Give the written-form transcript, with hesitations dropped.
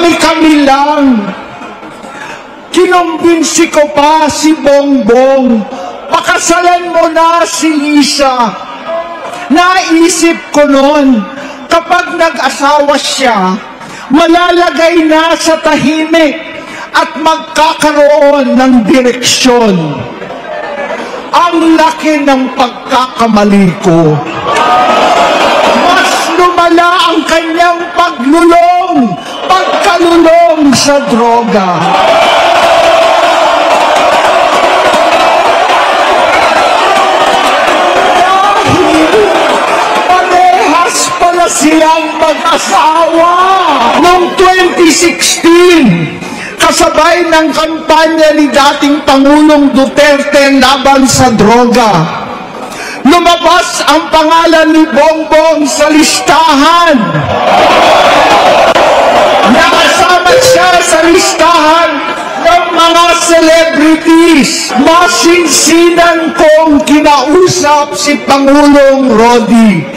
kami-kami lang. Kinumbinsi ko pa si Bongbong, pakasalan mo na si Lisa. Naisip ko noon, kapag nag-asawa siya, malalagay na sa tahimik at magkakaroon ng direksyon. Ang laki ng pagkakamali ko. Mas lumala ang kanyang pagkalulong sa droga. Silang mag-asawa noong 2016, kasabay ng kampanya ni dating Pangulong Duterte laban sa droga. Lumabas ang pangalan ni Bongbong sa listahan. Nakasama siya sa listahan ng mga celebrities. Masinsinan kong kinausap si Pangulong Rodi.